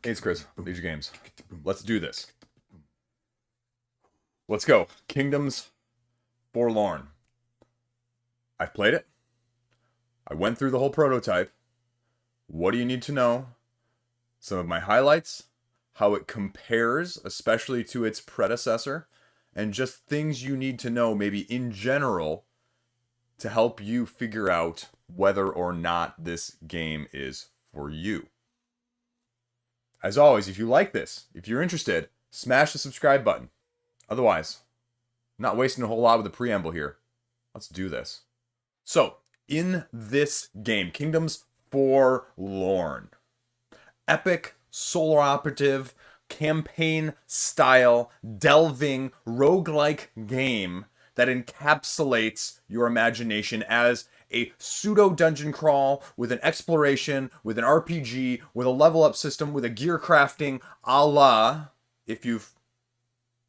Hey, it's Chris, Liege Games. Let's do this. Let's go. Kingdoms Forlorn. I've played it. I went through the whole prototype. What do you need to know? Some of my highlights, how it compares, especially to its predecessor, and just things you need to know, maybe in general, to help you figure out whether or not this game is for you. As always, if you like this, if you're interested, smash the subscribe button. Otherwise, not wasting a whole lot with the preamble here. Let's do this. So, in this game, Kingdoms Forlorn, epic, solo operative, campaign style, delving, roguelike game that encapsulates your imagination as a pseudo dungeon crawl with an exploration, with an RPG, with a level up system, with a gear crafting, a la, if you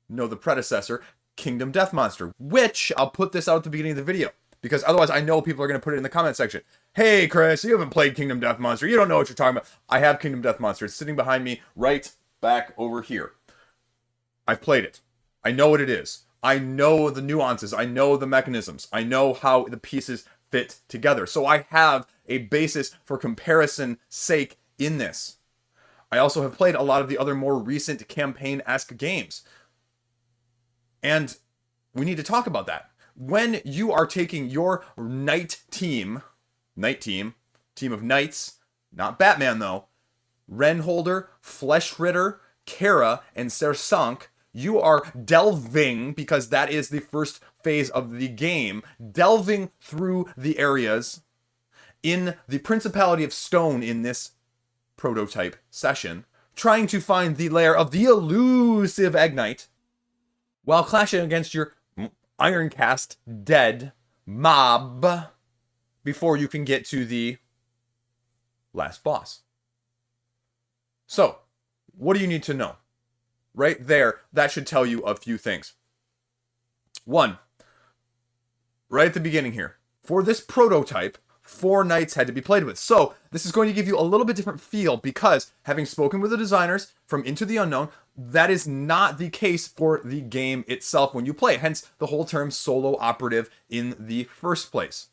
know the predecessor, Kingdom Death Monster, which I'll put this out at the beginning of the video, because otherwise I know people are going to put it in the comment section. Hey Chris, you haven't played Kingdom Death Monster, you don't know what you're talking about. I have Kingdom Death Monster, it's sitting behind me right back over here. I've played it. I know what it is. I know the nuances, I know the mechanisms, I know how the pieces fit together. So I have a basis for comparison sake in this. I also have played a lot of the other more recent campaign-esque games. And we need to talk about that. When you are taking your knight team, team of knights, not Batman though, Renholder, Fleshritter, Kara, and Sersank, you are delving, because that is the first phase of the game, delving through the areas in the Principality of Stone in this prototype session, trying to find the lair of the elusive Eggknight, while clashing against your Ironcast dead mob before you can get to the last boss. So, what do you need to know? Right there, that should tell you a few things. One, right at the beginning here, for this prototype, 4 knights had to be played with. So this is going to give you a little bit different feel, because having spoken with the designers from Into the Unknown, that is not the case for the game itself when you play it. Hence the whole term solo operative in the first place,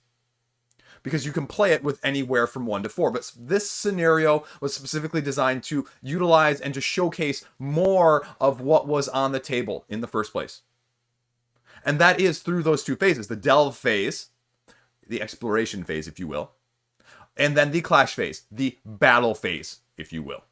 because you can play it with anywhere from 1 to 4. But this scenario was specifically designed to utilize and to showcase more of what was on the table in the first place. And that is through those 2 phases, the delve phase, the exploration phase, if you will, and then the clash phase, the battle phase, if you will.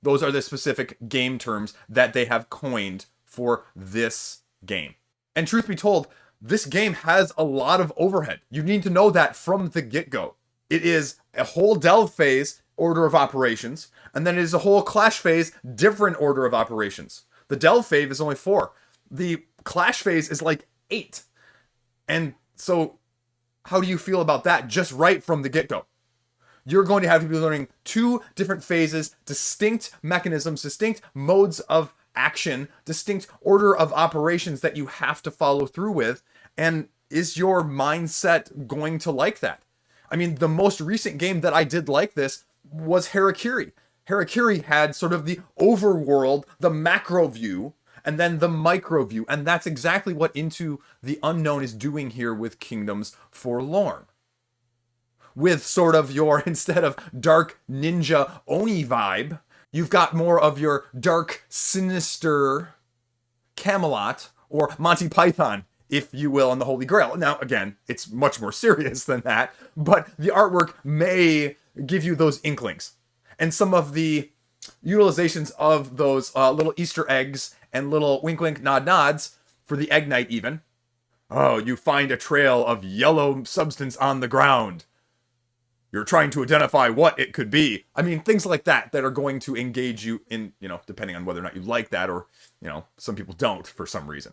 Those are the specific game terms that they have coined for this game. And truth be told, this game has a lot of overhead. You need to know that from the get-go. It is a whole delve phase, order of operations, and then it is a whole clash phase, different order of operations. The delve phase is only 4. The clash phase is like 8. And so, how do you feel about that just right from the get-go? You're going to have to be learning 2 different phases, distinct mechanisms, distinct modes of action, distinct order of operations that you have to follow through with. And is your mindset going to like that? I mean, the most recent game that I did like this was Harakiri. Harakiri had sort of the overworld, the macro view, and then the micro view. And that's exactly what Into the Unknown is doing here with Kingdoms Forlorn. With sort of your, instead of dark ninja Oni vibe, you've got more of your dark, sinister Camelot, or Monty Python, if you will, and the Holy Grail. Now, again, it's much more serious than that, but the artwork may give you those inklings. And some of the utilizations of those little Easter eggs and little wink wink nod nods for the Eggknight even. Oh, you find a trail of yellow substance on the ground. You're trying to identify what it could be. I mean, things like that are going to engage you in, depending on whether or not you like that, or, some people don't for some reason.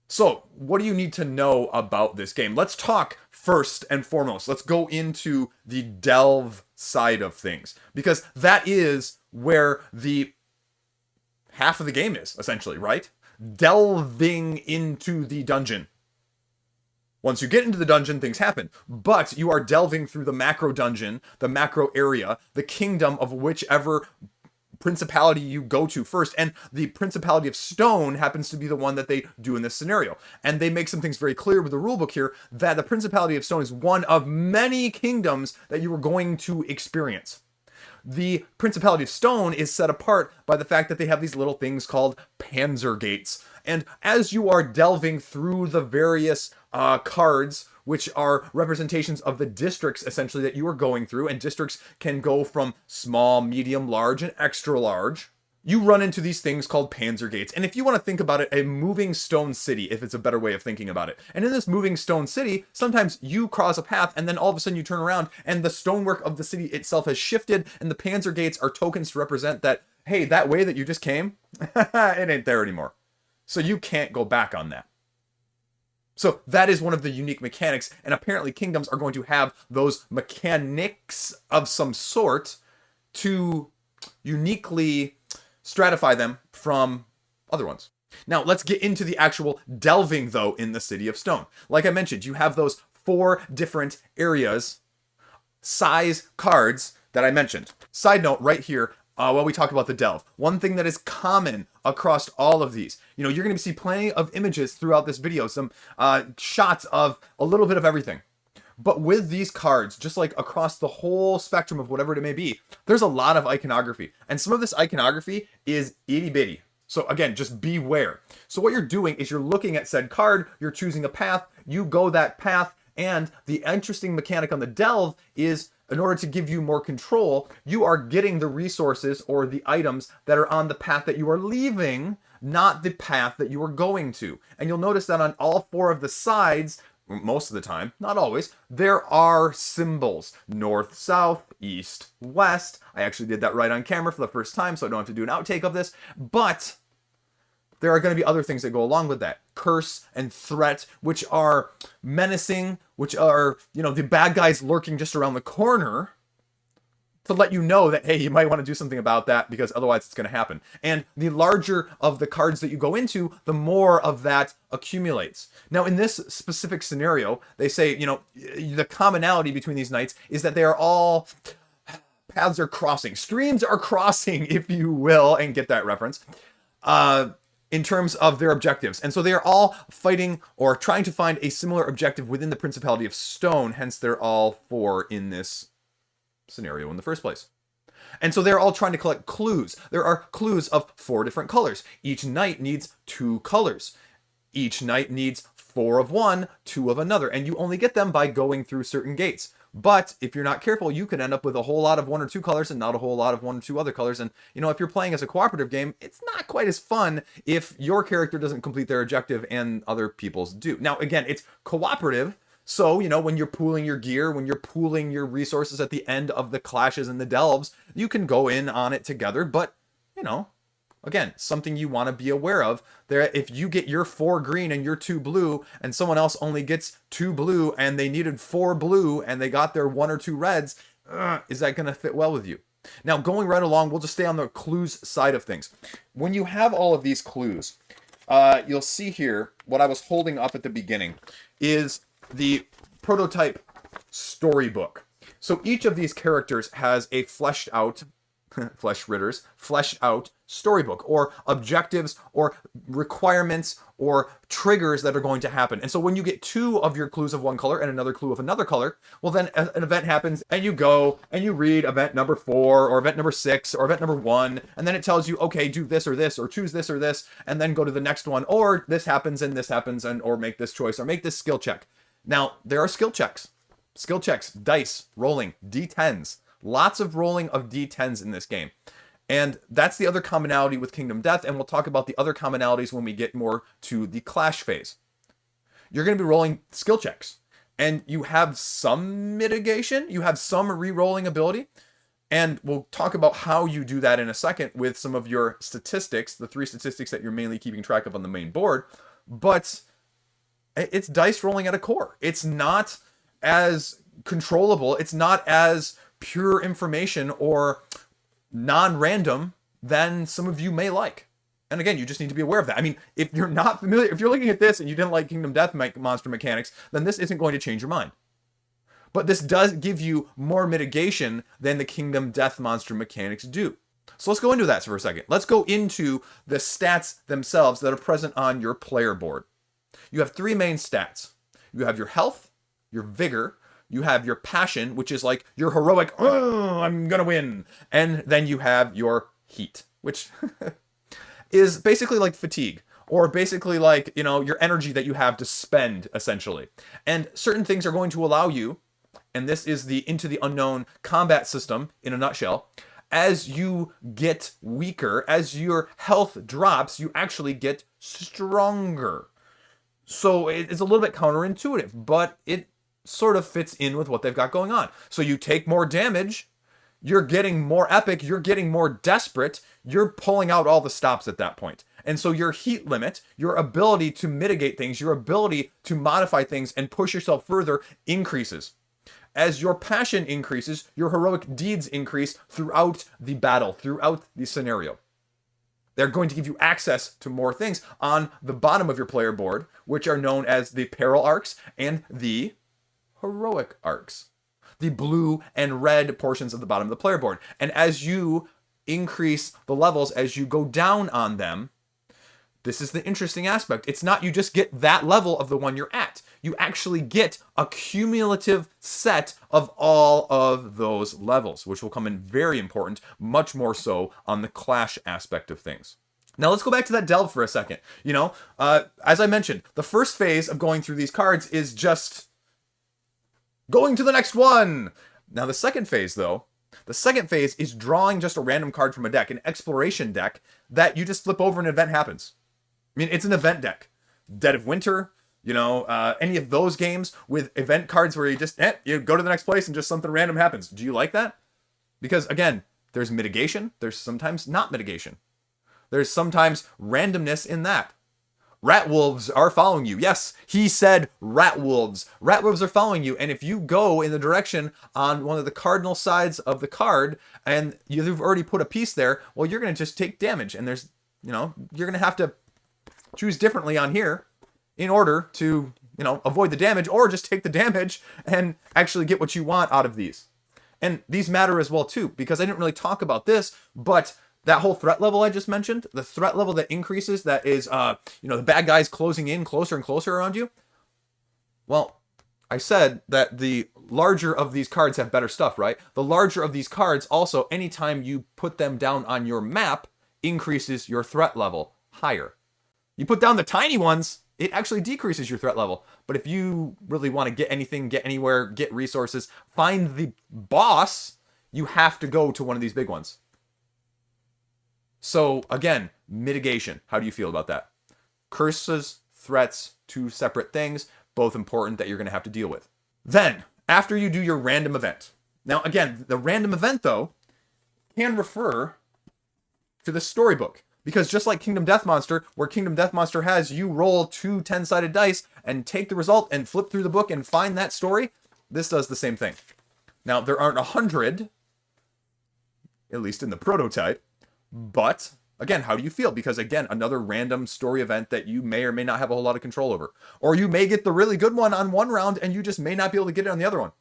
So, what do you need to know about this game? Let's talk first and foremost. Let's go into the delve side of things, because that is where the half of the game is, essentially, right? Delving into the dungeon. Once you get into the dungeon, things happen. But you are delving through the macro dungeon, the macro area, the kingdom of whichever principality you go to first. And the Principality of Stone happens to be the one that they do in this scenario. And they make some things very clear with the rulebook here, that the Principality of Stone is one of many kingdoms that you are going to experience. The Principality of Stone is set apart by the fact that they have these little things called panzer gates. And as you are delving through the various cards, which are representations of the districts essentially that you are going through, and districts can go from small, medium, large, and extra large, you run into these things called panzer gates. And if you want to think about it, a moving stone city, if it's a better way of thinking about it. And in this moving stone city, sometimes you cross a path and then all of a sudden you turn around and the stonework of the city itself has shifted, and the panzer gates are tokens to represent that, hey, that way that you just came, it ain't there anymore. So you can't go back on that. So that is one of the unique mechanics, and apparently kingdoms are going to have those mechanics of some sort to uniquely stratify them from other ones. Now let's get into the actual delving though in the City of Stone. Like I mentioned, you have those 4 different areas, size cards that I mentioned. Side note right here, while we talk about the delve, one thing that is common across all of these, you're going to see plenty of images throughout this video, some shots of a little bit of everything. But with these cards, just like across the whole spectrum of whatever it may be, there's a lot of iconography. And some of this iconography is itty bitty. So again, just beware. So what you're doing is you're looking at said card, you're choosing a path, you go that path, and the interesting mechanic on the delve is, in order to give you more control, you are getting the resources or the items that are on the path that you are leaving, not the path that you are going to. And you'll notice that on all 4 of the sides, most of the time, not always, there are symbols. North, south, east, west. I actually did that right on camera for the first time, so I don't have to do an outtake of this. But there are going to be other things that go along with that. Curse and threat, which are menacing, which are, the bad guys lurking just around the corner to let you know that, hey, you might want to do something about that because otherwise it's going to happen. And the larger of the cards that you go into, the more of that accumulates. Now, in this specific scenario, they say, the commonality between these knights is that they are all, paths are crossing, streams are crossing, if you will, and get that reference, in terms of their objectives. And so they are all fighting or trying to find a similar objective within the Principality of Stone, hence they're all 4 in this scenario in the first place. And so they're all trying to collect clues. There are clues of 4 different colors. Each knight needs 2 colors. Each knight needs 4 of one, 2 of another, and you only get them by going through certain gates. But if you're not careful, you could end up with a whole lot of 1 or 2 colors and not a whole lot of 1 or 2 other colors. And, if you're playing as a cooperative game, it's not quite as fun if your character doesn't complete their objective and other people's do. Now, again, it's cooperative. So, when you're pooling your gear, when you're pooling your resources at the end of the clashes and the delves, you can go in on it together. But, again, something you want to be aware of. There, if you get your 4 green and your 2 blue, and someone else only gets 2 blue and they needed 4 blue and they got their 1 or 2 reds, is that going to fit well with you? Now, going right along, we'll just stay on the clues side of things. When you have all of these clues, you'll see here, what I was holding up at the beginning is the prototype storybook. So each of these characters has a fleshed out storybook, or objectives, or requirements, or triggers that are going to happen. And so when you get 2 of your clues of one color and another clue of another color, well, then an event happens and you go and you read event number 4 or event number 6 or event number 1, and then it tells you, okay, do this or this, or choose this or this, and then go to the next one, or this happens, and or make this choice, or make this skill check. Now, there are skill checks, dice, rolling, D10s, lots of rolling of D10s in this game. And that's the other commonality with Kingdom Death, and we'll talk about the other commonalities when we get more to the clash phase. You're going to be rolling skill checks, and you have some mitigation, you have some re-rolling ability, and we'll talk about how you do that in a second with some of your statistics, the 3 statistics that you're mainly keeping track of on the main board. But it's dice rolling at a core. It's not as controllable, it's not as pure information or non-random than some of you may like. And again, you just need to be aware of that. I mean, if you're not familiar, if you're looking at this and you didn't like Kingdom Death Monster mechanics, then this isn't going to change your mind. But this does give you more mitigation than the Kingdom Death Monster mechanics do. So let's go into that for a second. Let's go into the stats themselves that are present on your player board. You have three main stats. You have your health, your vigor, you have your passion, which is like your heroic, oh, I'm gonna win. And then you have your heat, which is basically like fatigue, or basically like, you know, your energy that you have to spend, essentially. And certain things are going to allow you, and this is the Into the Unknown combat system in a nutshell. As you get weaker, as your health drops, you actually get stronger. So it's a little bit counterintuitive, but it sort of fits in with what they've got going on. So you take more damage, you're getting more epic, you're getting more desperate, you're pulling out all the stops at that point. And so your heat limit, your ability to mitigate things, your ability to modify things and push yourself further increases. As your passion increases, your heroic deeds increase throughout the battle, throughout the scenario. They're going to give you access to more things on the bottom of your player board, which are known as the peril arcs and the heroic arcs. The blue and red portions of the bottom of the player board. And as you increase the levels, as you go down on them, this is the interesting aspect. It's not you just get that level of the one you're at. You actually get a cumulative set of all of those levels, which will come in very important, much more so on the clash aspect of things. Now let's go back to that delve for a second. You know, as I mentioned, the first phase of going through these cards is just going to the next one. Now the second phase, though, the second phase is drawing just a random card from a deck, an exploration deck that you just flip over and an event happens. I mean, it's an event deck. Dead of Winter, you know, any of those games with event cards where you just, you go to the next place and just something random happens. Do you like that? Because again, there's mitigation. There's sometimes not mitigation. There's sometimes randomness in that. Rat wolves are following you. Yes, he said rat wolves. Rat wolves are following you. And if you go in the direction on one of the cardinal sides of the card and you've already put a piece there, well, you're going to just take damage. And there's, you know, you're going to have to choose differently on here in order to, you know, avoid the damage or just take the damage and actually get what you want out of these. And these matter as well too, because I didn't really talk about this, but that whole threat level I just mentioned, the threat level that increases, that is, you know, the bad guys closing in closer and closer around you. Well, I said that the larger of these cards have better stuff, right? The larger of these cards also, anytime you put them down on your map, increases your threat level higher. You put down the tiny ones, it actually decreases your threat level. But if you really want to get anything, get anywhere, get resources, find the boss, you have to go to one of these big ones. So again, mitigation. How do you feel about that? Curses, threats, two separate things, both important that you're going to have to deal with. Then, after you do your random event. Now again, the random event though can refer to the storybook. Because just like Kingdom Death Monster, where Kingdom Death Monster has you roll 2 10-sided dice and take the result and flip through the book and find that story, this does the same thing. Now, there aren't 100, at least in the prototype, but again, how do you feel? Because again, another random story event that you may or may not have a whole lot of control over. Or you may get the really good one on one round and you just may not be able to get it on the other one.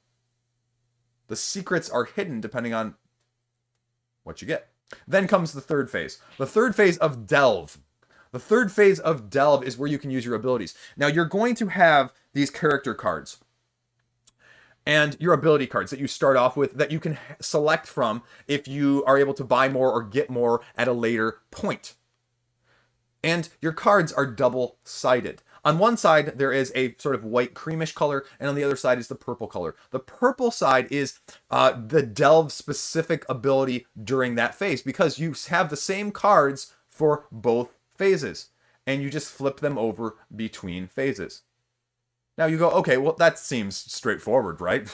The secrets are hidden depending on what you get. Then comes the third phase. The third phase of Delve. The third phase of Delve is where you can use your abilities. Now, you're going to have these character cards and your ability cards that you start off with that you can select from if you are able to buy more or get more at a later point. And your cards are double-sided. On one side, there is a sort of white creamish color, and on the other side is the purple color. The purple side is the Delve-specific ability during that phase, because you have the same cards for both phases, and you just flip them over between phases. Now you go, okay, well, that seems straightforward, right?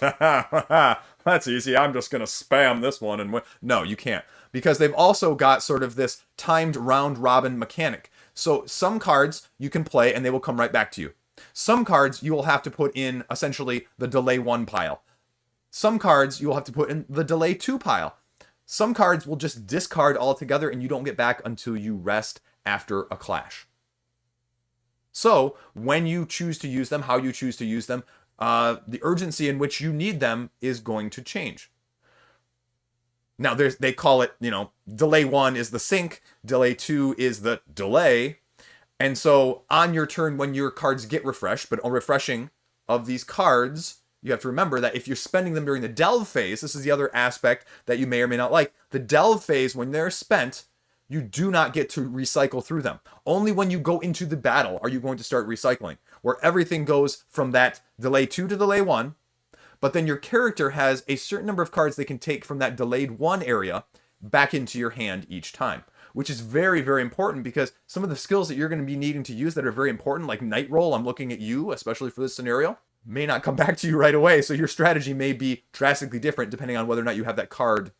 That's easy. I'm just going to spam this one and win. No, you can't, because they've also got sort of this timed round-robin mechanic. So some cards you can play and they will come right back to you. Some cards you will have to put in essentially the delay 1 pile. Some cards you will have to put in the delay 2 pile. Some cards will just discard altogether and you don't get back until you rest after a clash. So when you choose to use them, how you choose to use them, the urgency in which you need them is going to change. Now they call it, delay 1 is the sync, delay 2 is the delay. And so on your turn, when your cards get refreshed, but on refreshing of these cards, you have to remember that if you're spending them during the delve phase, this is the other aspect that you may or may not like. The delve phase, when they're spent, you do not get to recycle through them. Only when you go into the battle are you going to start recycling, where everything goes from that delay 2 to delay 1, but then your character has a certain number of cards they can take from that delayed 1 area back into your hand each time, which is very, very important because some of the skills that you're going to be needing to use that are very important, like Night Roll, I'm looking at you, especially for this scenario, may not come back to you right away. So your strategy may be drastically different depending on whether or not you have that card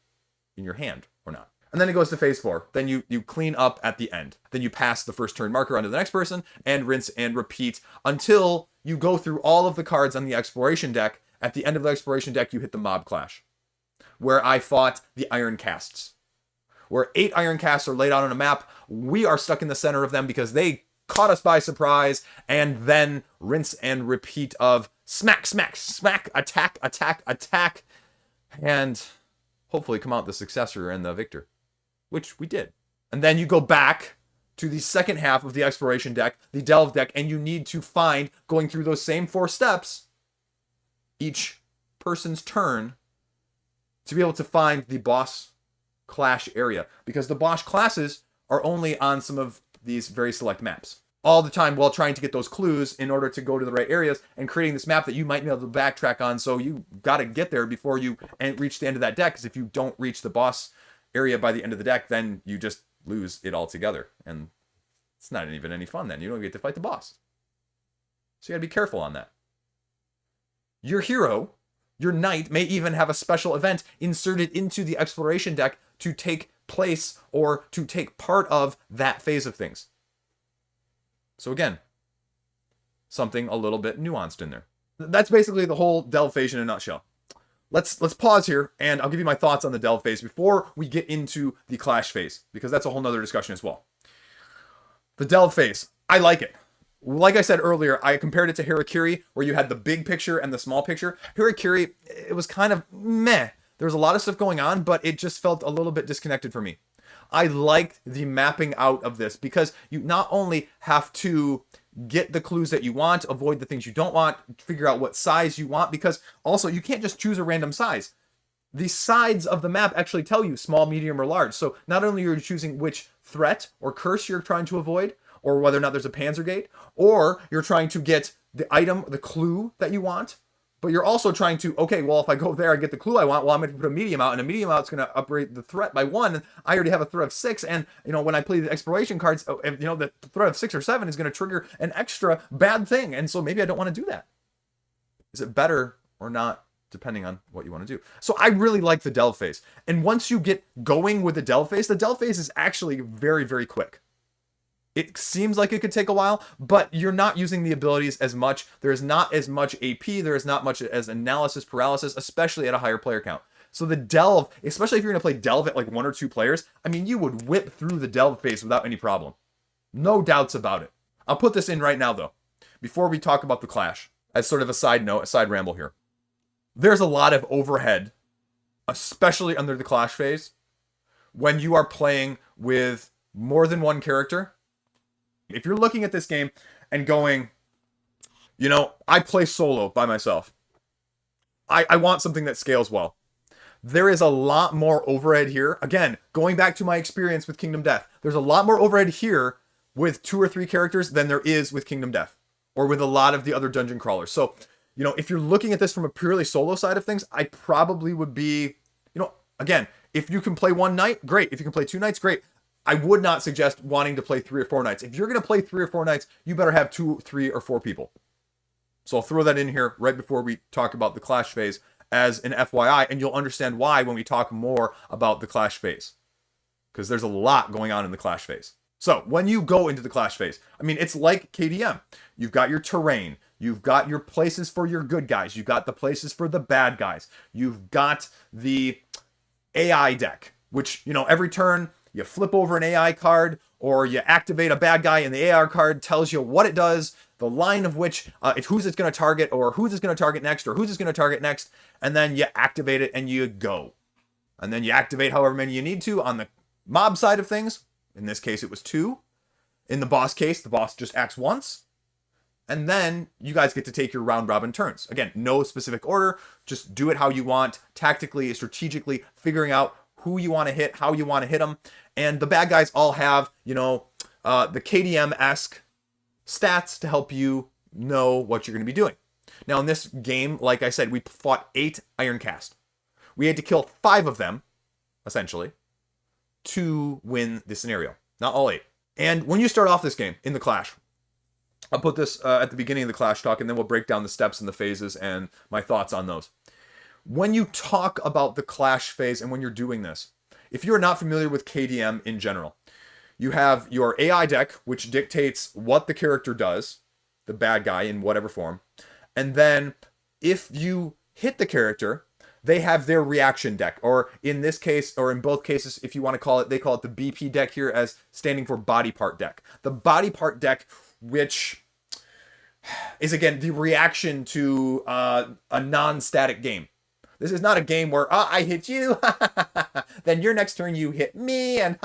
in your hand or not. And then it goes to phase 4. Then you clean up at the end. Then you pass the first turn marker on to the next person and rinse and repeat until you go through all of the cards on the exploration deck. At the end of the exploration deck, you hit the mob clash, where I fought the Iron Casts, where 8 Iron Casts are laid out on a map. We are stuck in the center of them because they caught us by surprise, and then rinse and repeat of smack, smack, smack, attack, attack, attack, and hopefully come out the successor and the victor, which we did. And then you go back to the second half of the exploration deck, the delve deck, and you need to find, going through those same 4 steps, each person's turn, to be able to find the boss clash area, because the boss classes are only on some of these very select maps all the time while trying to get those clues in order to go to the right areas and creating this map that you might be able to backtrack on. So you got to get there before you reach the end of that deck, because if you don't reach the boss area by the end of the deck, then you just lose it altogether, and it's not even any fun. Then you don't get to fight the boss, so you got to be careful on that. Your hero, your knight, may even have a special event inserted into the exploration deck to take place or to take part of that phase of things. So again, something a little bit nuanced in there. That's basically the whole delve phase in a nutshell. Let's pause here, and I'll give you my thoughts on the delve phase before we get into the clash phase, because that's a whole nother discussion as well. The delve phase, I like it. Like I said earlier, I compared it to Harakiri, where you had the big picture and the small picture. Harakiri, it was kind of meh. There was a lot of stuff going on, but it just felt a little bit disconnected for me. I liked the mapping out of this, because you not only have to get the clues that you want, avoid the things you don't want, figure out what size you want, because also you can't just choose a random size. The sides of the map actually tell you small, medium, or large. So not only are you choosing which threat or curse you're trying to avoid, or whether or not there's a panzer gate, or you're trying to get the item, the clue that you want, but you're also trying to, okay, well, if I go there and get the clue I want, well, I'm going to put a medium out, and a medium out's going to upgrade the threat by 1, and I already have a threat of 6, and, when I play the exploration cards, the threat of 6 or 7 is going to trigger an extra bad thing, and so maybe I don't want to do that. Is it better or not, depending on what you want to do? So I really like the delve phase, and once you get going with the delve phase is actually very, very quick. It seems like it could take a while, but you're not using the abilities as much. There's not as much AP. There is not much as analysis paralysis, especially at a higher player count. So the delve, especially if you're going to play delve at like 1 or 2 players, you would whip through the delve phase without any problem. No doubts about it. I'll put this in right now, though, before we talk about the clash, as sort of a side note, a side ramble here. There's a lot of overhead, especially under the clash phase, when you are playing with more than one character. If you're looking at this game and going, I play solo by myself, I want something that scales well. There is a lot more overhead here. Again, going back to my experience with Kingdom Death, there's a lot more overhead here with 2 or 3 characters than there is with Kingdom Death, or with a lot of the other dungeon crawlers. So, if you're looking at this from a purely solo side of things, I probably would be, again, if you can play 1 night, great. If you can play 2 nights, great. I would not suggest wanting to play 3 or 4 nights. If you're going to play 3 or 4 nights, you better have 2, 3, or 4 people. So I'll throw that in here right before we talk about the clash phase as an FYI, and you'll understand why when we talk more about the clash phase, because there's a lot going on in the clash phase. So when you go into the clash phase, it's like KDM. You've got your terrain. You've got your places for your good guys. You've got the places for the bad guys. You've got the AI deck, which, every turn you flip over an AI card, or you activate a bad guy and the AI card tells you what it does, the line of which, who's it's going to target, or who's it's going to target next, or who's it's going to target next, and then you activate it and you go. And then you activate however many you need to on the mob side of things. In this case, it was 2. In the boss case, the boss just acts once. And then you guys get to take your round robin turns. Again, no specific order. Just do it how you want, tactically, strategically, figuring out who you want to hit, how you want to hit them. And the bad guys all have, the KDM-esque stats to help you know what you're going to be doing. Now, in this game, like I said, we fought 8 Ironcast. We had to kill 5 of them, essentially, to win the scenario. Not all 8. And when you start off this game in the Clash, I'll put this at the beginning of the Clash talk, and then we'll break down the steps and the phases and my thoughts on those. When you talk about the Clash phase and when you're doing this, if you're not familiar with KDM in general, you have your AI deck, which dictates what the character does, the bad guy in whatever form. And then if you hit the character, they have their reaction deck, or in this case, or in both cases, if you want to call it, they call it the BP deck here, as standing for body part deck. The body part deck, which is, again, the reaction to a non-static game. This is not a game where, I hit you, then your next turn you hit me, and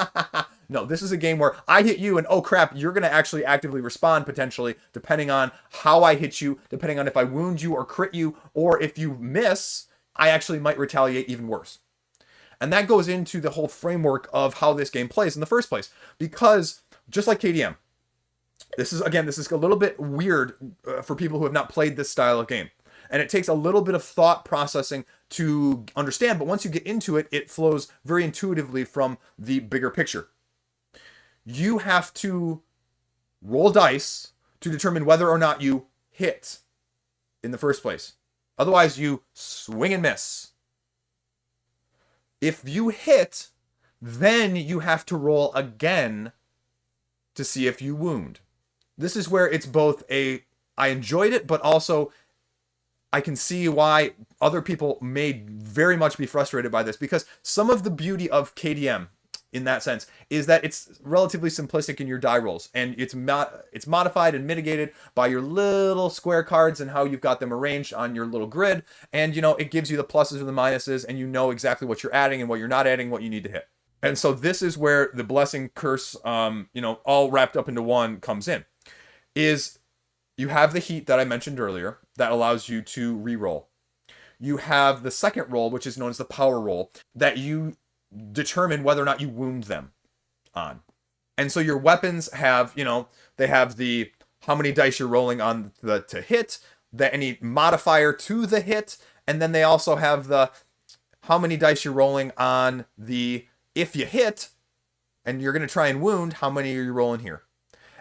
no, this is a game where I hit you, and oh crap, you're going to actually actively respond, potentially, depending on how I hit you, depending on if I wound you or crit you, or if you miss, I actually might retaliate even worse. And that goes into the whole framework of how this game plays in the first place. Because, just like KDM, this is a little bit weird for people who have not played this style of game. And it takes a little bit of thought processing to understand, but once you get into it, it flows very intuitively from the bigger picture. You have to roll dice to determine whether or not you hit in the first place. Otherwise, you swing and miss. If you hit, then you have to roll again to see if you wound. This is where it's both I enjoyed it, but also I can see why other people may very much be frustrated by this, because some of the beauty of KDM in that sense is that it's relatively simplistic in your die rolls, and it's modified and mitigated by your little square cards and how you've got them arranged on your little grid, and it gives you the pluses and the minuses, and you know exactly what you're adding and what you're not adding, what you need to hit. And so this is where the blessing curse, all wrapped up into one comes in. Is you have the heat that I mentioned earlier that allows you to re-roll. You have the second roll, which is known as the power roll, that you determine whether or not you wound them on. And so your weapons have, they have the how many dice you're rolling on to hit, any modifier to the hit, and then they also have the how many dice you're rolling on the if you hit and you're going to try and wound, how many are you rolling here?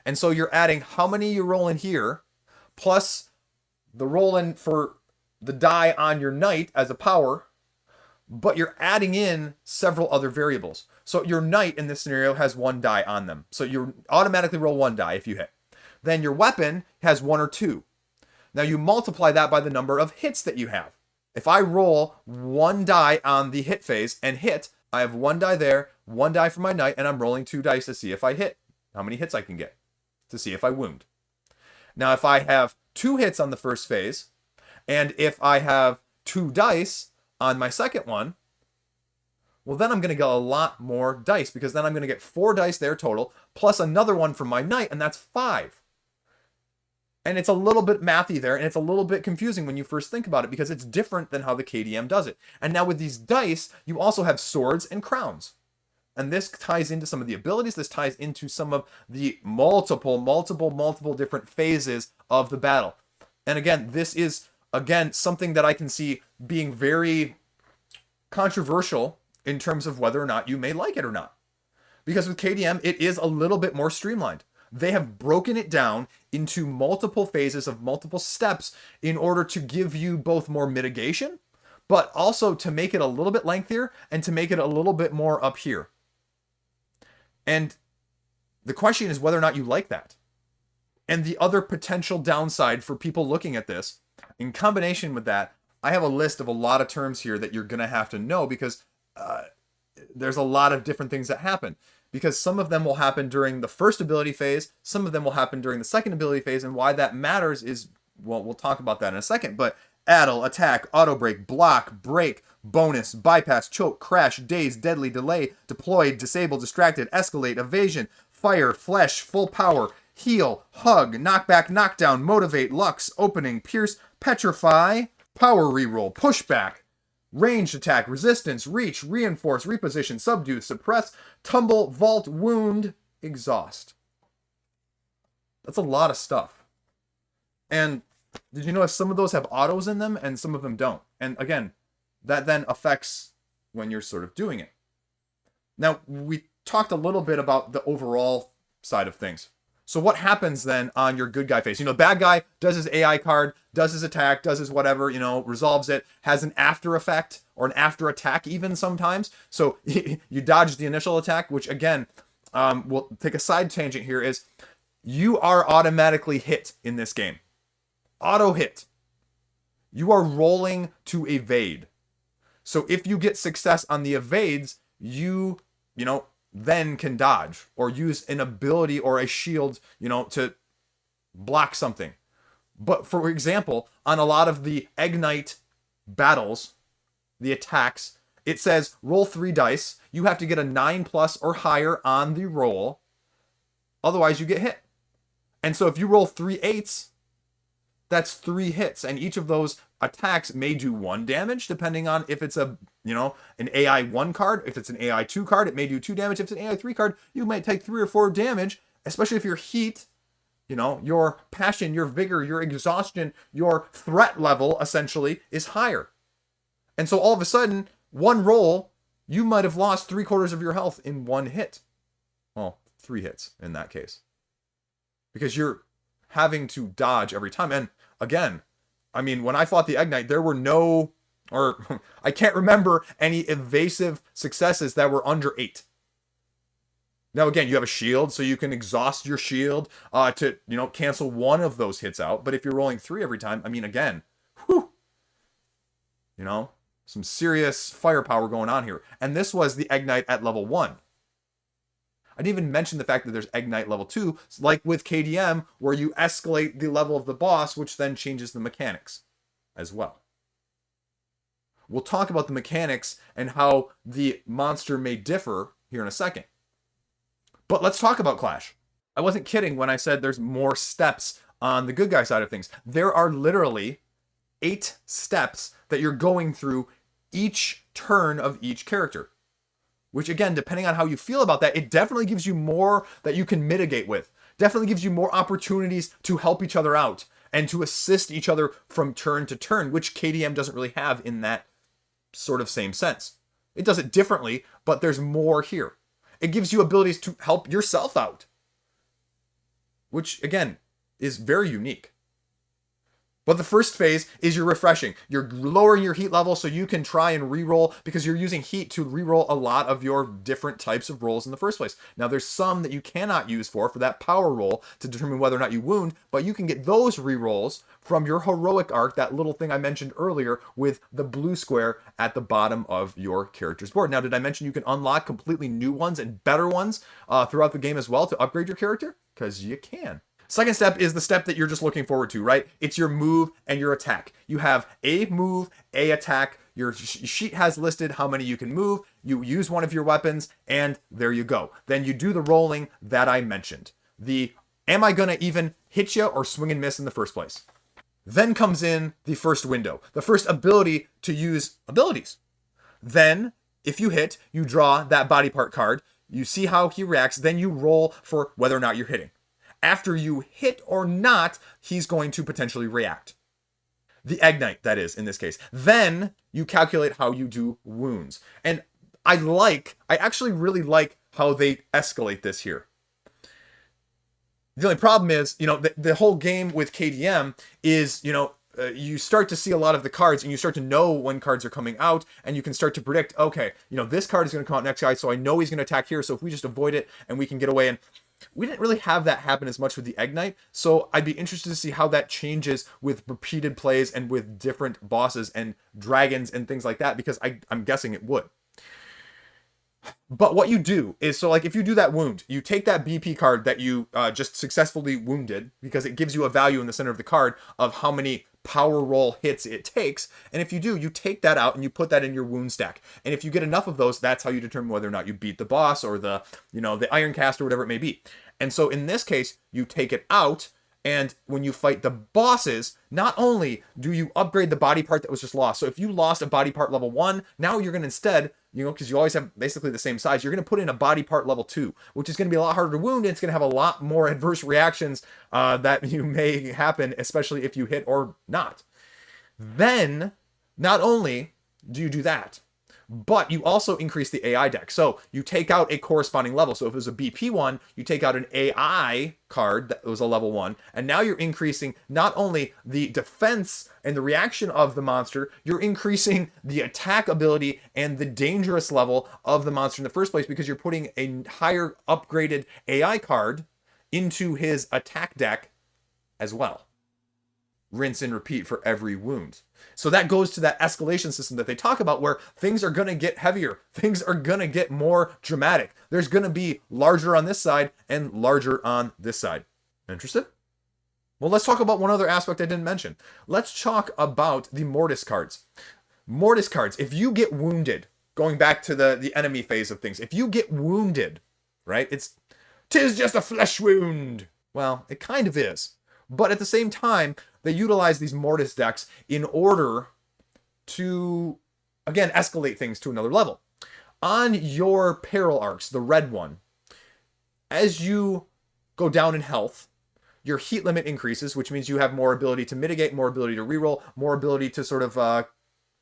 And so you're adding how many you're rolling here, plus the rolling for the die on your knight as a power, but you're adding in several other variables. So your knight in this scenario has 1 die on them. So you automatically roll 1 die if you hit. Then your weapon has 1 or 2. Now you multiply that by the number of hits that you have. If I roll 1 die on the hit phase and hit, I have 1 die there, 1 die for my knight, and I'm rolling 2 dice to see if I hit, how many hits I can get, to see if I wound. Now if I have 2 hits on the first phase, and if I have 2 dice on my second one, well then I'm going to get a lot more dice, because then I'm going to get 4 dice there total, plus another one from my knight, and that's 5. And it's a little bit mathy there, and it's a little bit confusing when you first think about it, because it's different than how the KDM does it. And now with these dice, you also have swords and crowns. And this ties into some of the abilities, this ties into some of the multiple different phases of the battle. And again, this is, something that I can see being very controversial in terms of whether or not you may like it or not. Because with KDM, it is a little bit more streamlined. They have broken it down into multiple phases of multiple steps in order to give you both more mitigation, but also to make it a little bit lengthier and to make it a little bit more up here. And the question is whether or not you like that. And the other potential downside for people looking at this, in combination with that, I have a list of a lot of terms here that you're going to have to know, because there's a lot of different things that happen, because some of them will happen during the first ability phase, some of them will happen during the second ability phase, and why that matters is, well, we'll talk about that in a second. But addle, attack, auto break, block, break, bonus, bypass, choke, crash, daze, deadly, delay, deploy, disable, distracted, escalate, evasion, fire, flesh, full power, heal, hug, knockback, knockdown, motivate, lux, opening, pierce, petrify, power reroll, pushback, ranged attack, resistance, reach, reinforce, reposition, subdue, suppress, tumble, vault, wound, exhaust. That's a lot of stuff. And did you notice some of those have autos in them and some of them don't? And again, that then affects when you're sort of doing it. Now, we talked a little bit about the overall side of things. So what happens then on your good guy phase? You know, bad guy does his AI card, does his attack, does his whatever, you know, resolves it, has an after effect or an after attack even sometimes. So you dodge the initial attack, which again, we'll take a side tangent here, is you are automatically hit in this game. Auto hit. You are rolling to evade. So if you get success on the evades, you know, then can dodge or use an ability or a shield, you know, to block something. But for example, on a lot of the Eggknight battles, the attacks, it says roll 3 dice. You have to get a 9+ or higher on the roll. Otherwise you get hit. And so if you roll 3 8s, that's 3 hits. And each of those attacks may do 1 damage, depending on if it's a, you know, an AI 1 card. If it's an AI 2 card, it may do 2 damage. If it's an AI 3 card, you might take 3 or 4 damage, especially if your heat, you know, your passion, your vigor, your exhaustion, your threat level essentially is higher. And so all of a sudden, 1 roll, you might have lost 3/4 of your health in 1 hit. Well, 3 hits in that case. Because you're having to dodge every time. And again, I mean, when I fought the Eggknight, there were no, or I can't remember any evasive successes that were under 8. Now, again, you have a shield, so you can exhaust your shield to, you know, cancel 1 of those hits out. But if you're rolling 3 every time, I mean, again, whew, you know, some serious firepower going on here. And this was the Eggknight at level 1. I didn't even mention the fact that there's Eggknight level 2, like with KDM, where you escalate the level of the boss, which then changes the mechanics as well. We'll talk about the mechanics and how the monster may differ here in a second. But let's talk about Clash. I wasn't kidding when I said there's more steps on the good guy side of things. There are literally 8 steps that you're going through each turn of each character. Which again, depending on how you feel about that, it definitely gives you more that you can mitigate with. Definitely gives you more opportunities to help each other out and to assist each other from turn to turn, which KDM doesn't really have in that sort of same sense. It does it differently, but there's more here. It gives you abilities to help yourself out, which again is very unique. But the first phase is your refreshing. You're lowering your heat level so you can try and reroll, because you're using heat to reroll a lot of your different types of rolls in the first place. Now there's some that you cannot use for that power roll to determine whether or not you wound, but you can get those rerolls from your heroic arc, that little thing I mentioned earlier with the blue square at the bottom of your character's board. Now, did I mention you can unlock completely new ones and better ones throughout the game as well to upgrade your character? Because you can. Second step is the step that you're just looking forward to, right? It's your move and your attack. You have a move, a attack. Your sheet has listed how many you can move. You use one of your weapons, and there you go. Then you do the rolling that I mentioned. The am I gonna even hit you or swing and miss in the first place? Then comes in the first window, the first ability to use abilities. Then, if you hit, you draw that body part card. You see how he reacts. Then you roll for whether or not you're hitting. After you hit or not, he's going to potentially react. The Eggknight, that is, in this case. Then you calculate how you do wounds. And I actually really like how they escalate this here. The only problem is, you know, the whole game with KDM is, you know, you start to see a lot of the cards and you start to know when cards are coming out, and you can start to predict, okay, you know, this card is going to come out next guy, so I know he's going to attack here, so if we just avoid it and we can get away. And we didn't really have that happen as much with the Eggknight, so I'd be interested to see how that changes with repeated plays and with different bosses and dragons and things like that, because I'm guessing it would. But what you do is, so like if you do that wound, you take that BP card that you just successfully wounded, because it gives you a value in the center of the card of how many power roll hits it takes. And if you do, you take that out and you put that in your wound stack. And if you get enough of those, that's how you determine whether or not you beat the boss or the, the Iron Cast or whatever it may be. And so in this case, you take it out. And when you fight the bosses, not only do you upgrade the body part that was just lost. So if you lost a body part level 1, now you're going to instead, because you always have basically the same size, you're going to put in a body part level 2, which is going to be a lot harder to wound. And it's going to have a lot more adverse reactions that you may happen, especially if you hit or not. Then, not only do you do that, but you also increase the AI deck. So you take out a corresponding level. So if it was a BP one, you take out an AI card that was a level 1. And now you're increasing not only the defense and the reaction of the monster, you're increasing the attack ability and the dangerous level of the monster in the first place, because you're putting a higher upgraded AI card into his attack deck as well. Rinse and repeat for every wound. So that goes to that escalation system that they talk about, where things are going to get heavier. Things are going to get more dramatic. There's going to be larger on this side and larger on this side. Interested? Well, let's talk about one other aspect I didn't mention. Let's talk about the Mortis cards. Mortis cards, if you get wounded, going back to the enemy phase of things, if you get wounded, right? "'Tis just a flesh wound." Well, it kind of is. But at the same time, they utilize these Mortis decks in order to, again, escalate things to another level. On your peril arcs, the red one, as you go down in health, your heat limit increases, which means you have more ability to mitigate, more ability to reroll, more ability to sort of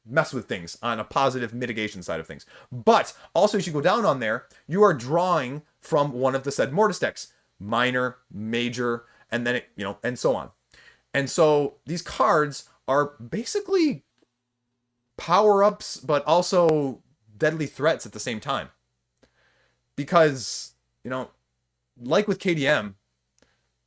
mess with things on a positive mitigation side of things. But also, as you go down on there, you are drawing from one of the said Mortis decks, minor, major, and then and so on. And so these cards are basically power-ups, but also deadly threats at the same time. Because, like with KDM,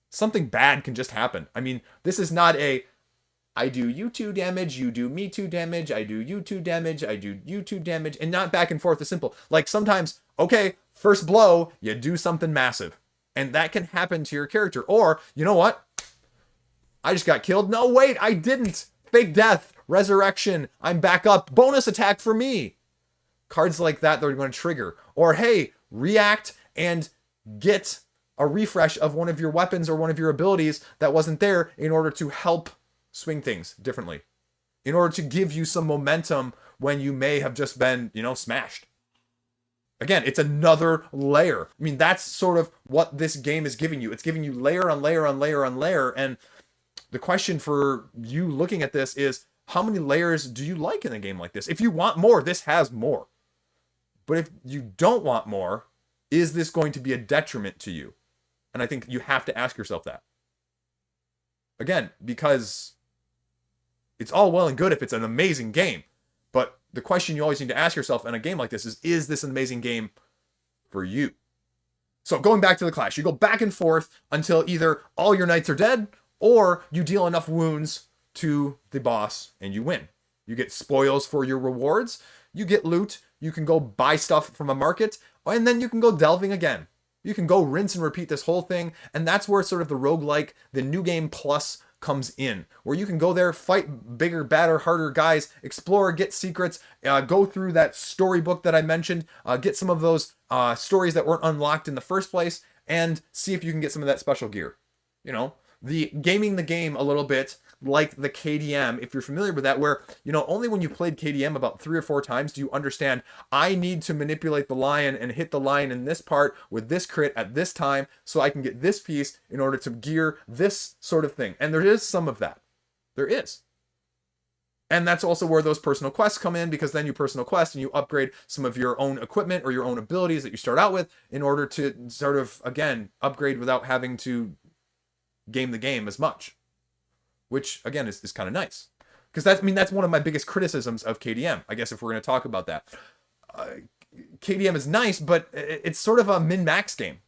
something bad can just happen. I mean, this is not I do you 2 damage, you do me 2 damage, I do you 2 damage, I do you 2 damage, and not back and forth as simple. Like sometimes, okay, first blow, you do something massive. And that can happen to your character. Or, you know what? I just got killed. No, wait, I didn't. Fake death, resurrection, I'm back up. Bonus attack for me. Cards like that, they're going to trigger. Or, hey, react and get a refresh of one of your weapons or one of your abilities that wasn't there in order to help swing things differently. In order to give you some momentum when you may have just been, smashed. Again, it's another layer. I mean, that's sort of what this game is giving you. It's giving you layer on layer on layer on layer. And the question for you looking at this is, how many layers do you like in a game like this? If you want more, this has more. But if you don't want more, is this going to be a detriment to you? And I think you have to ask yourself that. Again, because it's all well and good if it's an amazing game. But the question you always need to ask yourself in a game like this is this an amazing game for you? So going back to the clash, you go back and forth until either all your knights are dead, or you deal enough wounds to the boss and you win. You get spoils for your rewards, you get loot, you can go buy stuff from a market, and then you can go delving again. You can go rinse and repeat this whole thing, and that's where sort of the roguelike, the new game plus comes in, where you can go there, fight bigger, badder, harder guys, explore, get secrets, go through that storybook that I mentioned, get some of those stories that weren't unlocked in the first place, and see if you can get some of that special gear. The gaming the game a little bit like the KDM, if you're familiar with that, where, only when you played KDM about 3 or 4 times do you understand, I need to manipulate the lion and hit the lion in this part with this crit at this time so I can get this piece in order to gear this sort of thing. And there is some of that. There is. And that's also where those personal quests come in, because then you personal quest and you upgrade some of your own equipment or your own abilities that you start out with in order to sort of, again, upgrade without having to game the game as much. Which, again, is kind of nice. Because that's one of my biggest criticisms of KDM, I guess, if we're going to talk about that. KDM is nice, but it's sort of a min-max game.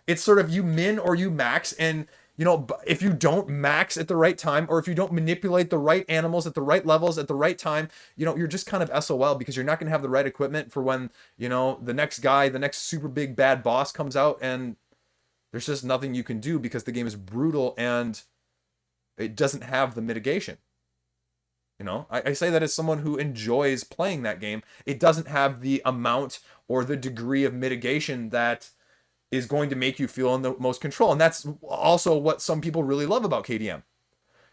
It's sort of you min or you max, and if you don't max at the right time, or if you don't manipulate the right animals at the right levels at the right time, you're just kind of SOL, because you're not going to have the right equipment for when, the next guy, the next super big bad boss comes out, and there's just nothing you can do because the game is brutal and it doesn't have the mitigation. I say that as someone who enjoys playing that game. It doesn't have the amount or the degree of mitigation that is going to make you feel in the most control. And that's also what some people really love about KDM,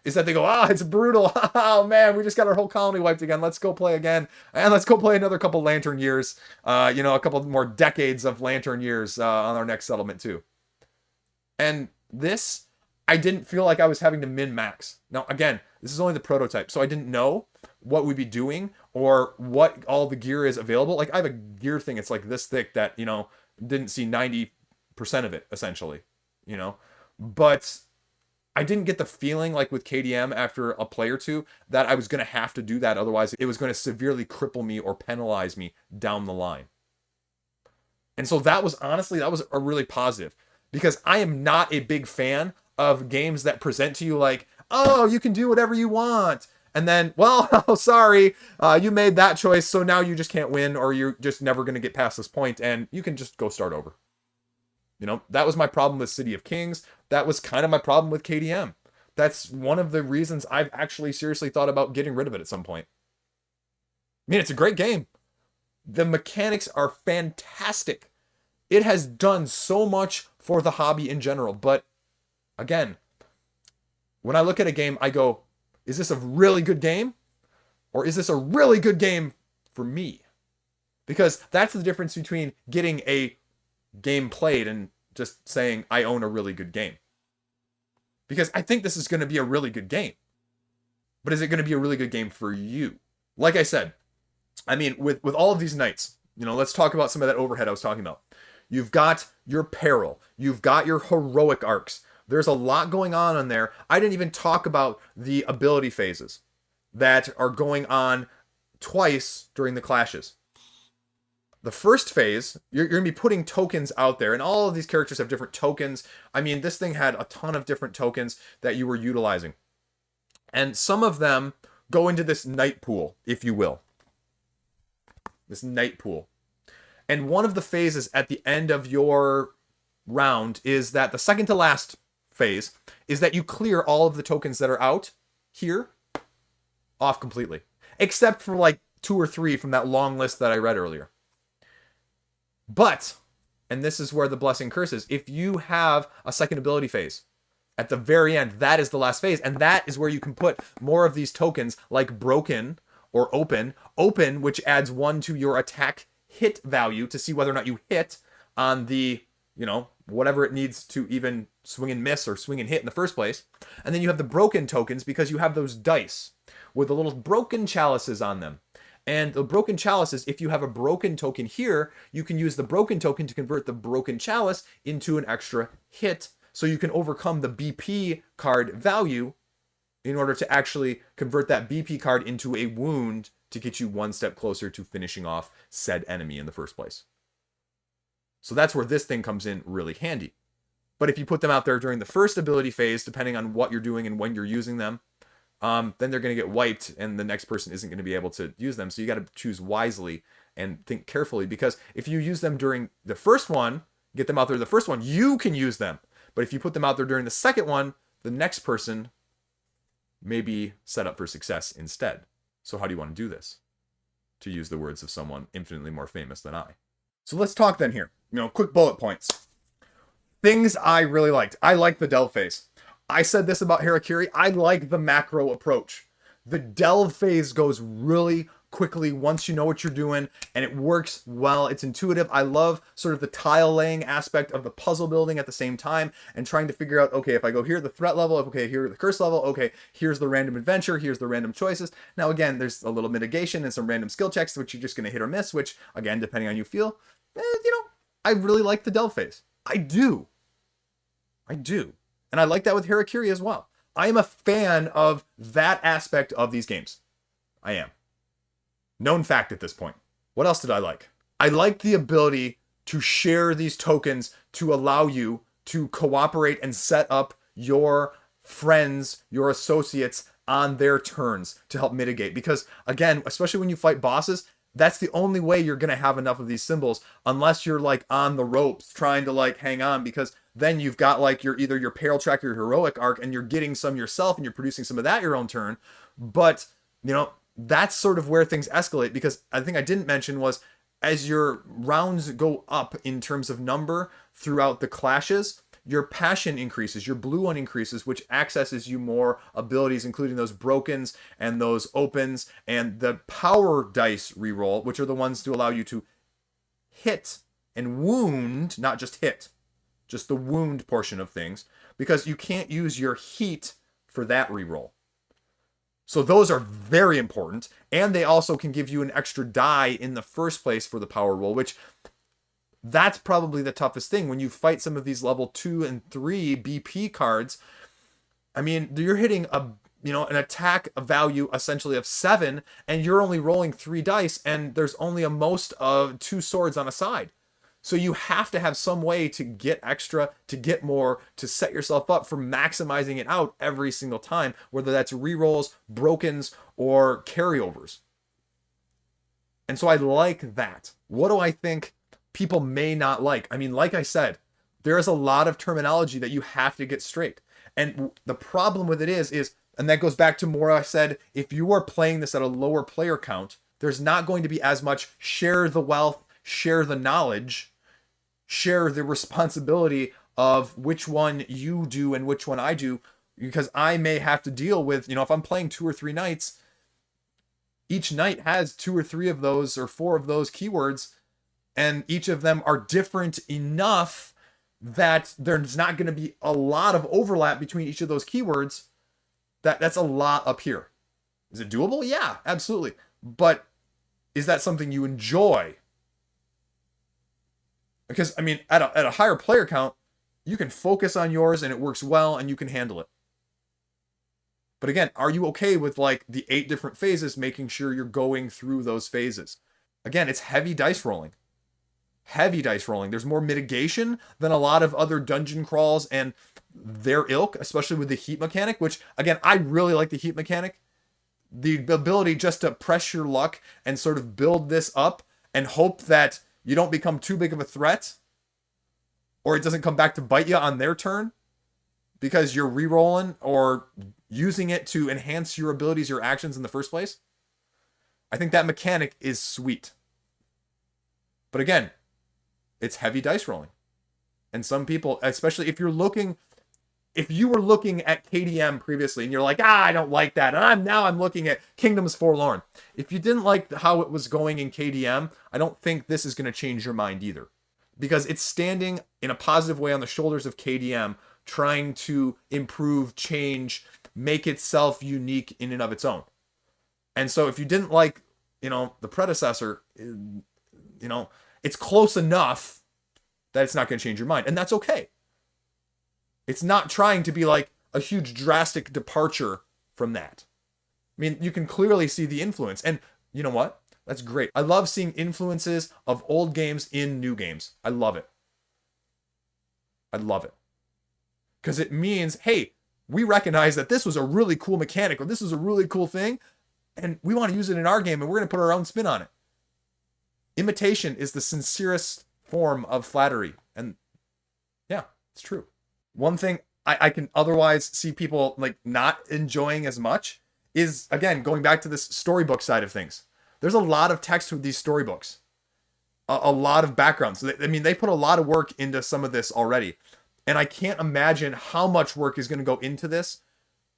is that they go, it's brutal. Oh man, we just got our whole colony wiped again. Let's go play again. And let's go play another couple Lantern years, a couple more decades of Lantern years on our next settlement too. And this, I didn't feel like I was having to min-max. Now, again, this is only the prototype, so I didn't know what we'd be doing or what all the gear is available. Like, I have a gear thing, it's like this thick that, didn't see 90% of it, essentially, But I didn't get the feeling, like with KDM after a play or two, that I was going to have to do that. Otherwise, it was going to severely cripple me or penalize me down the line. And so that was a really positive, because I am not a big fan of games that present to you like, oh, you can do whatever you want. And then, well, sorry, you made that choice, so now you just can't win, or you're just never going to get past this point, and you can just go start over. That was my problem with City of Kings. That was kind of my problem with KDM. That's one of the reasons I've actually seriously thought about getting rid of it at some point. I mean, it's a great game. The mechanics are fantastic. It has done so much for the hobby in general, but again, when I look at a game, I go, is this a really good game? Or is this a really good game for me? Because that's the difference between getting a game played and just saying, I own a really good game. Because I think this is going to be a really good game. But is it going to be a really good game for you? Like I said, I mean, with all of these knights, let's talk about some of that overhead I was talking about. You've got your peril. You've got your heroic arcs. There's a lot going on in there. I didn't even talk about the ability phases that are going on twice during the clashes. The first phase, you're going to be putting tokens out there, and all of these characters have different tokens. I mean, this thing had a ton of different tokens that you were utilizing. And some of them go into this knight pool, if you will. This knight pool. And one of the phases at the end of your round is that the second to last phase is that you clear all of the tokens that are out here off completely, except for like 2 or 3 from that long list that I read earlier. But, and this is where the blessing curses, if you have a second ability phase at the very end, that is the last phase, and that is where you can put more of these tokens like broken or open, which adds 1 to your attack hit value to see whether or not you hit on the, whatever it needs to even swing and miss or swing and hit in the first place. And then you have the broken tokens because you have those dice with the little broken chalices on them. And the broken chalices, if you have a broken token here, you can use the broken token to convert the broken chalice into an extra hit, so you can overcome the BP card value in order to actually convert that BP card into a wound to get you 1 step closer to finishing off said enemy in the first place. So that's where this thing comes in really handy. But if you put them out there during the first ability phase, depending on what you're doing and when you're using them, then they're going to get wiped and the next person isn't going to be able to use them. So you got to choose wisely and think carefully, because if you use them during the first one, get them out there the first one, you can use them. But if you put them out there during the second one, the next person may be set up for success instead. So how do you want to do this? To use the words of someone infinitely more famous than I. So let's talk then here. Quick bullet points. Things I really liked. I like the delve phase. I said this about Harakiri. I like the macro approach. The delve phase goes really quickly once you know what you're doing, and it works well. It's intuitive. I love sort of the tile laying aspect of the puzzle building at the same time, and trying to figure out, okay, if I go here, the threat level, okay, here, the curse level, okay, here's the random adventure, here's the random choices. Now, again, there's a little mitigation and some random skill checks, which you're just going to hit or miss, which, again, depending on you feel, I really like the delve phase. I do. And I like that with Harakiri as well. I am a fan of that aspect of these games. I am. Known fact at this point. What else did I like? I liked the ability to share these tokens to allow you to cooperate and set up your friends, your associates on their turns to help mitigate. Because again, especially when you fight bosses, that's the only way you're going to have enough of these symbols, unless you're like on the ropes trying to like hang on, because then you've got like your either your peril track or your heroic arc, and you're getting some yourself and you're producing some of that your own turn. But you know, that's sort of where things escalate, because I think I didn't mention was, as your rounds go up in terms of number throughout the clashes, your passion increases, your blue one increases, which accesses you more abilities, including those brokens and those opens, and the power dice reroll, which are the ones to allow you to hit and wound, not just hit, just the wound portion of things, because you can't use your heat for that reroll. So those are very important, and they also can give you an extra die in the first place for the power roll, which that's probably the toughest thing when you fight some of these level 2 and 3 BP cards. I mean, you're hitting an attack value essentially of 7, and you're only rolling 3 dice, and there's only a most of 2 swords on a side. So you have to have some way to get extra, to get more, to set yourself up for maximizing it out every single time, whether that's rerolls, brokens, or carryovers. And so I like that. What do I think people may not like? I mean, like I said, there is a lot of terminology that you have to get straight. And the problem with it is, and that goes back to more I said, if you are playing this at a lower player count, there's not going to be as much share the wealth, share the knowledge, share the responsibility of which one you do and which one I do, because I may have to deal with, if I'm playing 2 or 3 knights, each knight has 2 or 3 of those or 4 of those keywords, and each of them are different enough that there's not going to be a lot of overlap between each of those keywords. That's a lot up here. Is it doable? Yeah, absolutely. But is that something you enjoy? Because, I mean, at a higher player count, you can focus on yours and it works well and you can handle it. But again, are you okay with like the 8 different phases, making sure you're going through those phases? Again, it's heavy dice rolling. Heavy dice rolling. There's more mitigation than a lot of other dungeon crawls and their ilk, especially with the heat mechanic, which, again, I really like the heat mechanic. The ability just to press your luck and sort of build this up and hope that you don't become too big of a threat, or it doesn't come back to bite you on their turn because you're re-rolling or using it to enhance your abilities, your actions in the first place. I think that mechanic is sweet. But again, it's heavy dice rolling. And some people, especially if you were looking at KDM previously and you're like, I don't like that, and I'm looking at Kingdoms Forlorn. If you didn't like how it was going in KDM, I don't think this is going to change your mind either. Because it's standing in a positive way on the shoulders of KDM, trying to improve, change, make itself unique in and of its own. And so if you didn't like, the predecessor, it's close enough that it's not going to change your mind. And that's okay. It's not trying to be like a huge drastic departure from that. I mean, you can clearly see the influence. And you know what? That's great. I love seeing influences of old games in new games. I love it. I love it. Because it means, hey, we recognize that this was a really cool mechanic, or this is a really cool thing, and we want to use it in our game, and we're going to put our own spin on it. Imitation is the sincerest form of flattery. And yeah, it's true. One thing I can otherwise see people like not enjoying as much is, again, going back to this storybook side of things. There's a lot of text with these storybooks, a lot of background. So they put a lot of work into some of this already. And I can't imagine how much work is going to go into this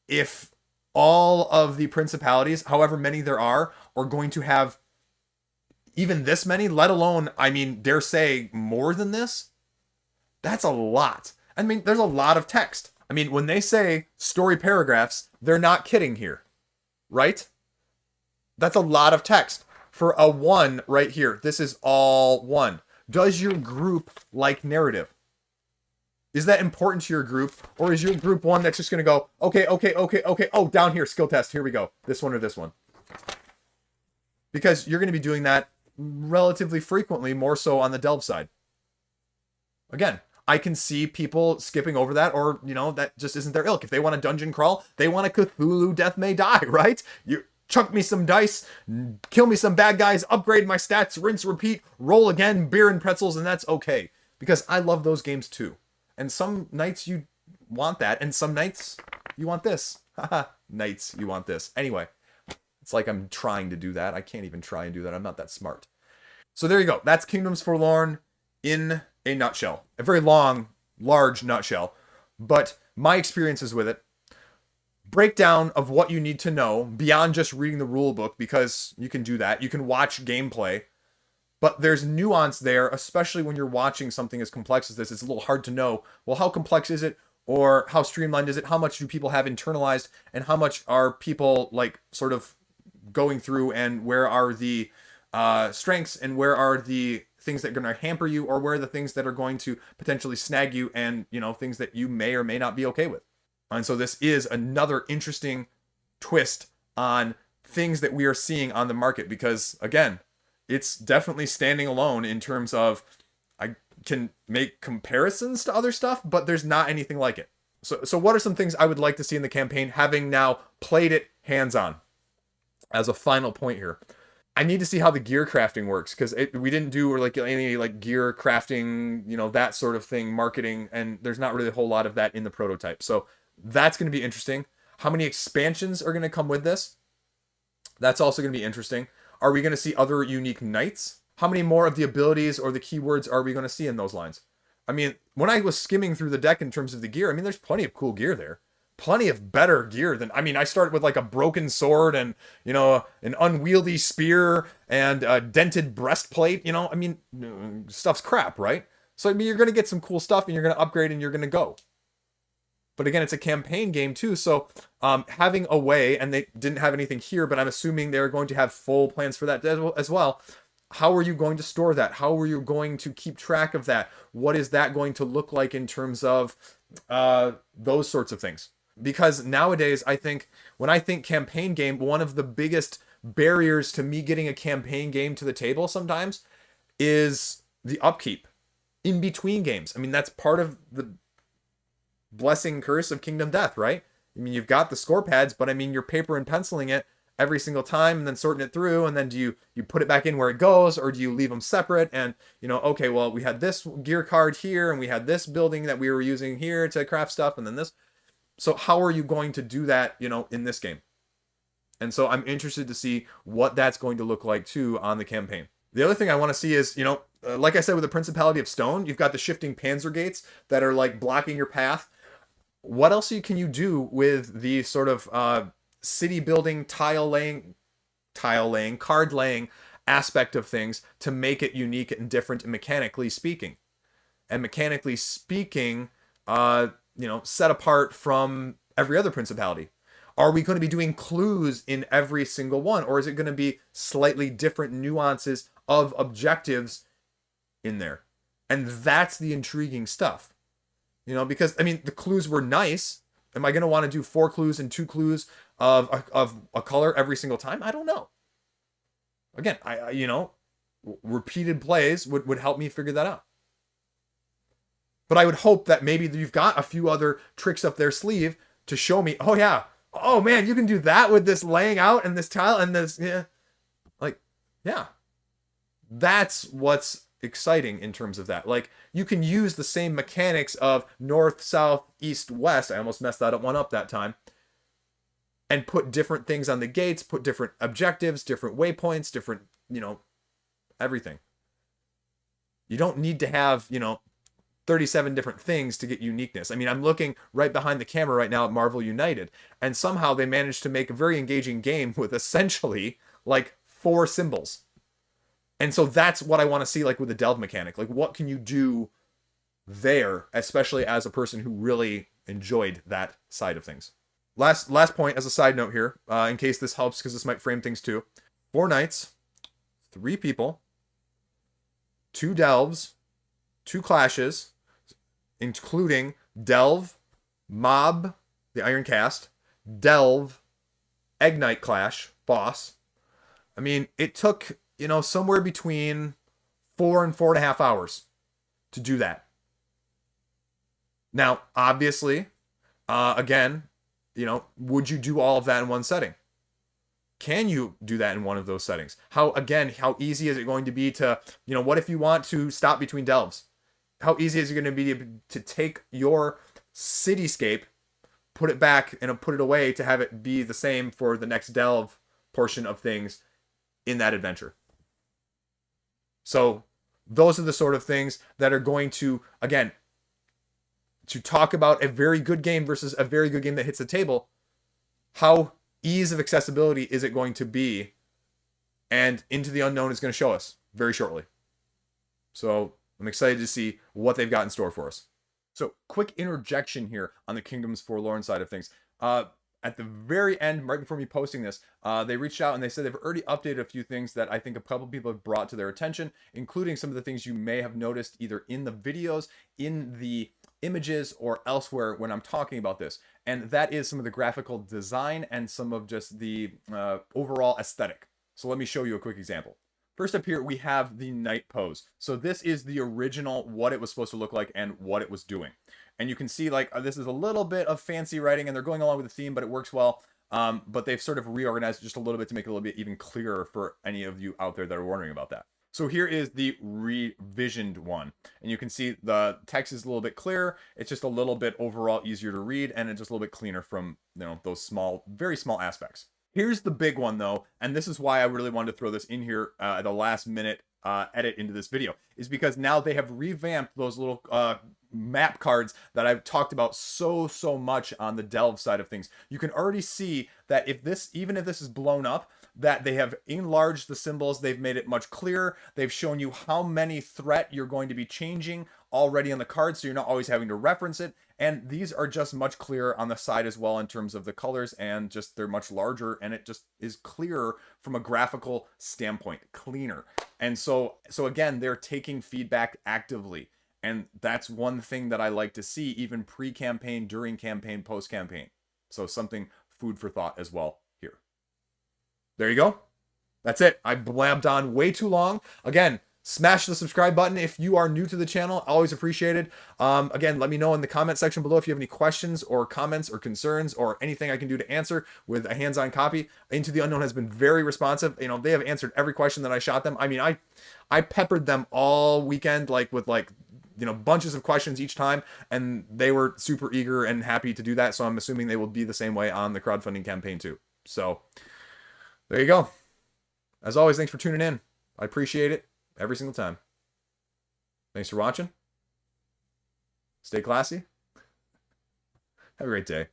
if all of the principalities, however many there are going to have even this many, let alone, dare say more than this. That's a lot. I mean, there's a lot of text. I mean, when they say story paragraphs, they're not kidding here, right? That's a lot of text. For a 1 right here, this is all 1. Does your group like narrative? Is that important to your group? Or is your group one that's just going to go, okay. Oh, down here, skill test. Here we go. This one or this one. Because you're going to be doing that relatively frequently, more so on the delve side. Again, I can see people skipping over that, or, you know, that just isn't their ilk. If they want a dungeon crawl, they want a Cthulhu Death May Die, right? You chuck me some dice, kill me some bad guys, upgrade my stats, rinse, repeat, roll again, beer and pretzels, and that's okay. Because I love those games too. And some nights you want that, and some nights you want this. Haha, nights you want this. Anyway, it's like I'm trying to do that. I can't even try and do that. I'm not that smart. So there you go. That's Kingdoms Forlorn in a nutshell. A very long, large nutshell. But my experiences with it, breakdown of what you need to know beyond just reading the rule book, because you can do that. You can watch gameplay. But there's nuance there, especially when you're watching something as complex as this. It's a little hard to know, well, how complex is it? Or how streamlined is it? How much do people have internalized? And how much are people, like, sort of going through, and where are the strengths, and where are the things that are going to hamper you, or where are the things that are going to potentially snag you, and, you know, things that you may or may not be okay with. And so this is another interesting twist on things that we are seeing on the market, because, again, it's definitely standing alone in terms of, I can make comparisons to other stuff, but there's not anything like it. So what are some things I would like to see in the campaign, having now played it hands-on? As a final point here, I need to see how the gear crafting works, because we didn't do like any like gear crafting, you know, that sort of thing, marketing, and there's not really a whole lot of that in the prototype. So that's going to be interesting. How many expansions are going to come with this? That's also going to be interesting. Are we going to see other unique knights? How many more of the abilities or the keywords are we going to see in those lines? I mean, when I was skimming through the deck in terms of the gear, I mean, there's plenty of cool gear there. Plenty of better gear than, I mean, I started with like a broken sword and, you know, an unwieldy spear and a dented breastplate, you know, I mean, stuff's crap, right? So, I mean, you're going to get some cool stuff and you're going to upgrade and you're going to go. But again, it's a campaign game too, so having a way, and they didn't have anything here, but I'm assuming they're going to have full plans for that as well. How are you going to store that? How are you going to keep track of that? What is that going to look like in terms of those sorts of things? Because nowadays, I think, when I think campaign game, one of the biggest barriers to me getting a campaign game to the table sometimes is the upkeep in between games. I mean, that's part of the blessing curse of Kingdom Death, right? I mean, you've got the score pads, but I mean, you're paper and penciling it every single time and then sorting it through, and then do you put it back in where it goes, or do you leave them separate? And, you know, okay, well, we had this gear card here, and we had this building that we were using here to craft stuff, and then this. So how are you going to do that, you know, in this game? And so I'm interested to see what that's going to look like too on the campaign. The other thing I want to see is, you know, like I said, with the Principality of Stone, you've got the shifting panzer gates that are like blocking your path. What else can you do with the sort of city building, tile laying, card laying aspect of things to make it unique and different, mechanically speaking? And mechanically speaking, you know, set apart from every other principality. Are we going to be doing clues in every single one? Or is it going to be slightly different nuances of objectives in there? And that's the intriguing stuff. You know, because, I mean, the clues were nice. Am I going to want to do 4 clues and 2 clues of a color every single time? I don't know. Again, I you know, repeated plays would help me figure that out. But I would hope that maybe you've got a few other tricks up their sleeve to show me, oh yeah, oh man, you can do that with this laying out and this tile and this, yeah. Like, yeah. That's what's exciting in terms of that. Like, you can use the same mechanics of north, south, east, west. I almost messed that one up that time. And put different things on the gates, put different objectives, different waypoints, different, you know, everything. You don't need to have, you know, 37 different things to get uniqueness. I mean, I'm looking right behind the camera right now at Marvel United, and somehow they managed to make a very engaging game with essentially like 4 symbols. And so that's what I want to see, like with the delve mechanic. Like, what can you do there, especially as a person who really enjoyed that side of things? Last point as a side note here, in case this helps, because this might frame things too. 4 knights, 3 people, 2 delves, 2 clashes, including delve, mob, the Iron Cast, delve, Eggknight clash, boss. I mean, it took, you know, somewhere between 4 and 4.5 hours to do that. Now, obviously, again, would you do all of that in one setting? Can you do that in one of those settings? How easy is it going to be to, what if you want to stop between delves? How easy is it going to be to take your cityscape, put it back, and put it away to have it be the same for the next delve portion of things in that adventure? So those are the sort of things that are going to, again, to talk about a very good game versus a very good game that hits the table. How ease of accessibility is it going to be? And Into the Unknown is going to show us very shortly. So I'm excited to see what they've got in store for us. So quick interjection here on the Kingdoms Forlorn side of things. At the very end, right before me posting this, they reached out and they said they've already updated a few things that I think a couple people have brought to their attention, including some of the things you may have noticed either in the videos, in the images, or elsewhere when I'm talking about this. And that is some of the graphical design and some of just the overall aesthetic. So let me show you a quick example. First up here, we have the knight pose. So this is the original, what it was supposed to look like and what it was doing. And you can see like this is a little bit of fancy writing and they're going along with the theme, but it works well. But they've sort of reorganized it just a little bit to make it a little bit even clearer for any of you out there that are wondering about that. So here is the revisioned one. And you can see the text is a little bit clearer. It's just a little bit overall easier to read and it's just a little bit cleaner from, those small, very small aspects. Here's the big one though, and this is why I really wanted to throw this in here at the last minute edit into this video, is because now they have revamped those little map cards that I've talked about so much on the delve side of things. You can already see that even if this is blown up, that they have enlarged the symbols, they've made it much clearer, they've shown you how many threat you're going to be changing already on the card, so you're not always having to reference it. And these are just much clearer on the side as well in terms of the colors, and just they're much larger, and it just is clearer from a graphical standpoint, cleaner. And so again, they're taking feedback actively. And that's one thing that I like to see, even pre-campaign, during campaign, post-campaign. So something food for thought as well here. There you go. That's it. I blabbed on way too long. Again, smash the subscribe button if you are new to the channel. Always appreciated. Again, let me know in the comment section below if you have any questions or comments or concerns or anything I can do to answer with a hands-on copy. Into the Unknown has been very responsive. They have answered every question that I shot them. I mean, I peppered them all weekend, with bunches of questions each time, and they were super eager and happy to do that. So I'm assuming they will be the same way on the crowdfunding campaign too. So there you go. As always, thanks for tuning in. I appreciate it every single time. Thanks for watching. Stay classy. Have a great day.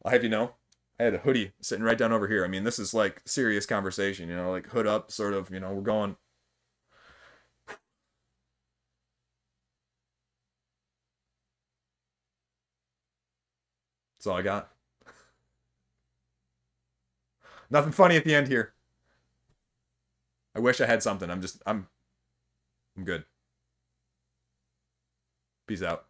I have I had a hoodie sitting right down over here. I mean, this is like serious conversation, like hood up, sort of, we're going. That's all I got. Nothing funny at the end here. I wish I had something. I'm good. Peace out.